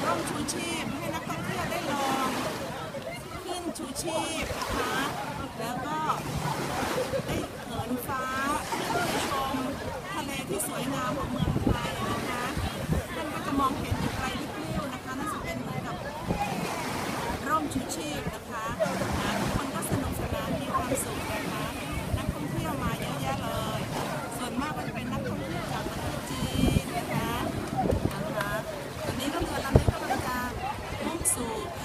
ร่มชูชีพให้นักท่องเที่ยวได้ลองขึ้นชูชีพนะคะแล้วก็ได้เหินฟ้าได้ชมทะเลที่สวยงามของเมืองไทยนะคะท่านก็จะมองเห็นอยู่ไกลลิบลิ่วนะคะน่าจะเป็นเหมือนกับร่มชูชีพนะคะทุกคนก็สนุกสนานมีความสุขนะคะนักท่องเที่ยวมาเยอะแยะเลยส่วนมากก็จะเป็นนักท่องเที่ยวจากประเทศจีนนะคะตอนนี้ก็เรือลำนี้กำลังจะมุ่งสู่แพ